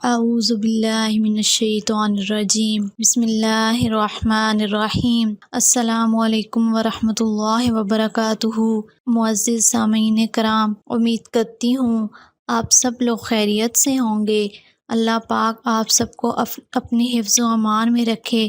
اعوذ باللہ من الشیطان الرجیم بسم اللہ الرحمن الرحیم السلام علیکم ورحمۃ اللہ وبرکاتہ۔ معزز سامعین کرام، امید کرتی ہوں آپ سب لوگ خیریت سے ہوں گے۔ اللہ پاک آپ سب کو اپنے حفظ و امان میں رکھے،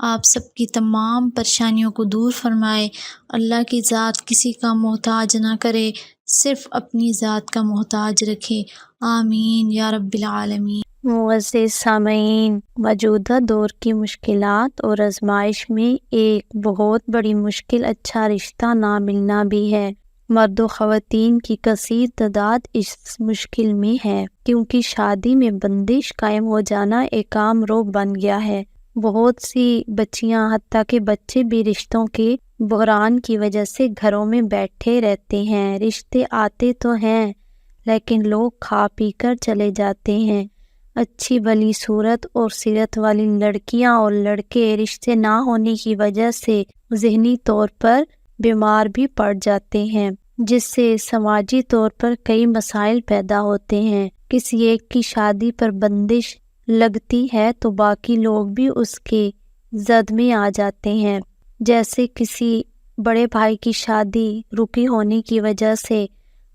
آپ سب کی تمام پریشانیوں کو دور فرمائے۔ اللہ کی ذات کسی کا محتاج نہ کرے، صرف اپنی ذات کا محتاج رکھے، آمین یا رب العالمین۔ معزز سامعین، موجودہ دور کی مشکلات اور آزمائش میں ایک بہت بڑی مشکل اچھا رشتہ نہ ملنا بھی ہے۔ مرد و خواتین کی کثیر تعداد اس مشکل میں ہے، کیونکہ شادی میں بندش قائم ہو جانا ایک عام رعب بن گیا ہے۔ بہت سی بچیاں، حتیٰ کہ بچے بھی رشتوں کے بحران کی وجہ سے گھروں میں بیٹھے رہتے ہیں۔ رشتے آتے تو ہیں، لیکن لوگ کھا پی کر چلے جاتے ہیں۔ اچھی بھلی صورت اور سیرت والی لڑکیاں اور لڑکے رشتے نہ ہونے کی وجہ سے ذہنی طور پر بیمار بھی پڑ جاتے ہیں، جس سے سماجی طور پر کئی مسائل پیدا ہوتے ہیں۔ کسی ایک کی شادی پر بندش لگتی ہے تو باقی لوگ بھی اس کے زد میں آ جاتے ہیں۔ جیسے کسی بڑے بھائی کی شادی رکی ہونے کی وجہ سے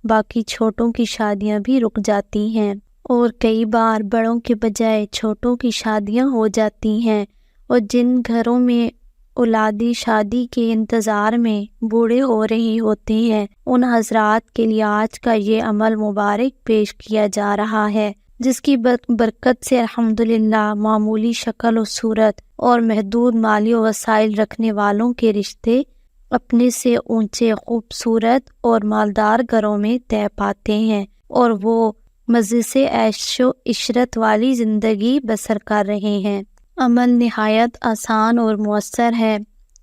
باقی چھوٹوں کی شادیاں بھی رک جاتی ہیں، اور کئی بار بڑوں کے بجائے چھوٹوں کی شادیاں ہو جاتی ہیں، اور جن گھروں میں اولادی شادی کے انتظار میں بوڑھے ہو رہے ہوتے ہیں، ان حضرات کے لیے آج کا یہ عمل مبارک پیش کیا جا رہا ہے، جس کی برکت سے الحمدللہ معمولی شکل و صورت اور محدود مالی وسائل رکھنے والوں کے رشتے اپنے سے اونچے، خوبصورت اور مالدار گھروں میں طے پاتے ہیں، اور وہ مزے سے عیش و عشرت والی زندگی بسر کر رہے ہیں۔ عمل نہایت آسان اور مؤثر ہے۔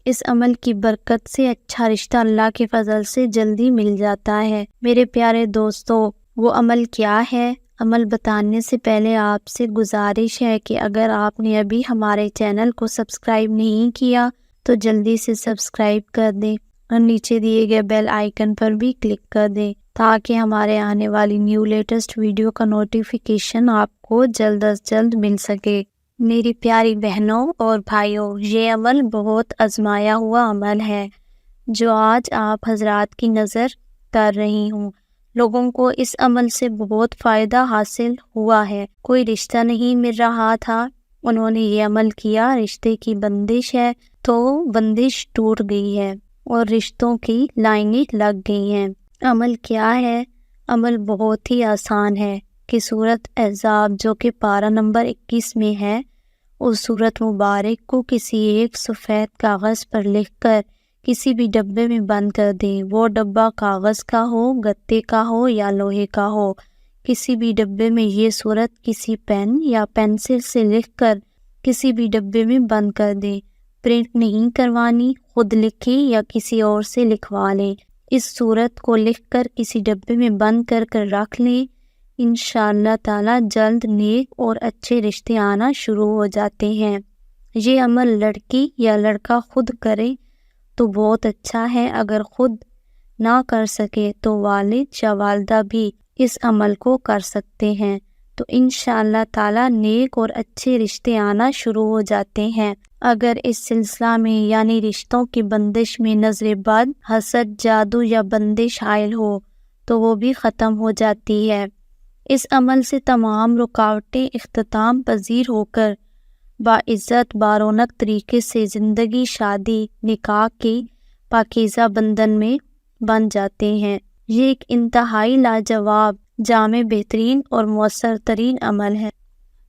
اس عمل کی برکت سے اچھا رشتہ اللہ کے فضل سے جلدی مل جاتا ہے۔ میرے پیارے دوستو، وہ عمل کیا ہے؟ عمل بتانے سے پہلے آپ سے گزارش ہے کہ اگر آپ نے ابھی ہمارے چینل کو سبسکرائب نہیں کیا تو جلدی سے سبسکرائب کر دیں، اور نیچے دیے گئے بیل آئیکن پر بھی کلک کر دیں، تاکہ ہمارے آنے والی نیو لیٹسٹ ویڈیو کا نوٹیفیکیشن آپ کو جلد از جلد مل سکے۔ میری پیاری بہنوں اور بھائیوں، یہ عمل بہت آزمایا ہوا عمل ہے جو آج آپ حضرات کی نظر کر رہی ہوں۔ لوگوں کو اس عمل سے بہت فائدہ حاصل ہوا ہے۔ کوئی رشتہ نہیں مل رہا تھا، انہوں نے یہ عمل کیا، رشتے کی بندش ہے تو بندش ٹوٹ گئی ہے اور رشتوں کی لائنیں لگ گئی ہیں۔ عمل کیا ہے؟ عمل بہت ہی آسان ہے کہ سورۃ احزاب جو کہ پارہ نمبر 21 میں ہے، اس سورۃ مبارک کو کسی ایک سفید کاغذ پر لکھ کر کسی بھی ڈبے میں بند کر دیں۔ وہ ڈبہ کاغذ کا ہو، گتے کا ہو یا لوہے کا ہو، کسی بھی ڈبے میں یہ سورت کسی پین یا پینسل سے لکھ کر کسی بھی ڈبے میں بند کر دیں۔ پرنٹ نہیں کروانی، خود لکھیں یا کسی اور سے لکھوا لیں۔ اس سورت کو لکھ کر کسی ڈبے میں بند کر رکھ لیں۔ انشاءاللہ تعالی جلد نیک اور اچھے رشتے آنا شروع ہو جاتے ہیں۔ یہ عمل لڑکی یا لڑکا خود کرے تو بہت اچھا ہے، اگر خود نہ کر سکے تو والد یا والدہ بھی اس عمل کو کر سکتے ہیں، تو انشاءاللہ تعالی نیک اور اچھے رشتے آنا شروع ہو جاتے ہیں۔ اگر اس سلسلہ میں یعنی رشتوں کی بندش میں نظر بد، حسد، جادو یا بندش حائل ہو تو وہ بھی ختم ہو جاتی ہے۔ اس عمل سے تمام رکاوٹیں اختتام پذیر ہو کر باعزت بارونق طریقے سے زندگی، شادی، نکاح کی پاکیزہ بندھن میں بن جاتے ہیں۔ یہ ایک انتہائی لاجواب، جامع، بہترین اور مؤثر ترین عمل ہے،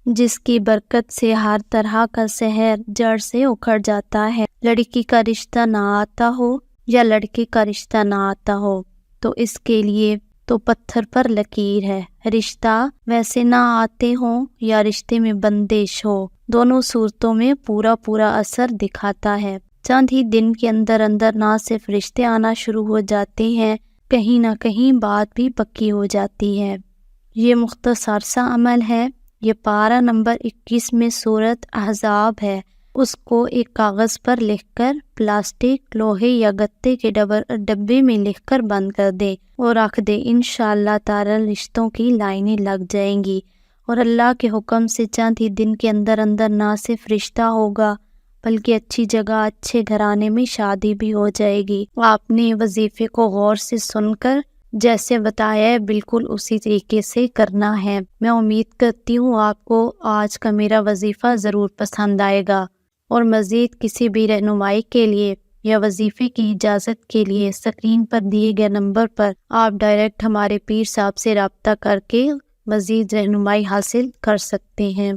جس کی برکت سے ہر طرح کا سحر جڑ سے اکھڑ جاتا ہے۔ لڑکی کا رشتہ نہ آتا ہو یا لڑکے کا رشتہ نہ آتا ہو تو اس کے لیے تو پتھر پر لکیر ہے۔ رشتہ ویسے نہ آتے ہوں یا رشتے میں بندش ہو، دونوں صورتوں میں پورا اثر دکھاتا ہے۔ چند ہی دن کے اندر نہ صرف رشتے آنا شروع ہو جاتے ہیں، کہیں نہ کہیں بات بھی پکی ہو جاتی ہے۔ یہ مختصر سا عمل ہے۔ یہ پارہ نمبر 21 میں سورۃ احزاب ہے۔ اس کو ایک کاغذ پر لکھ کر پلاسٹک، لوہے یا گتے کے ڈبے میں لکھ کر بند کر دے اور رکھ دے۔ انشاءاللہ تعالی رشتوں کی لائنیں لگ جائیں گی اور اللہ کے حکم سے چند ہی دن کے اندر اندر نہ صرف رشتہ ہوگا بلکہ اچھی جگہ اچھے گھرانے میں شادی بھی ہو جائے گی۔ آپ نے وظیفے کو غور سے سن کر جیسے بتایا ہے بالکل اسی طریقے سے کرنا ہے۔ میں امید کرتی ہوں آپ کو آج کا میرا وظیفہ ضرور پسند آئے گا، اور مزید کسی بھی رہنمائی کے لیے یا وظیفے کی اجازت کے لیے اسکرین پر دیے گئے نمبر پر آپ ڈائریکٹ ہمارے پیر صاحب سے رابطہ کر کے مزید رہنمائی حاصل کر سکتے ہیں۔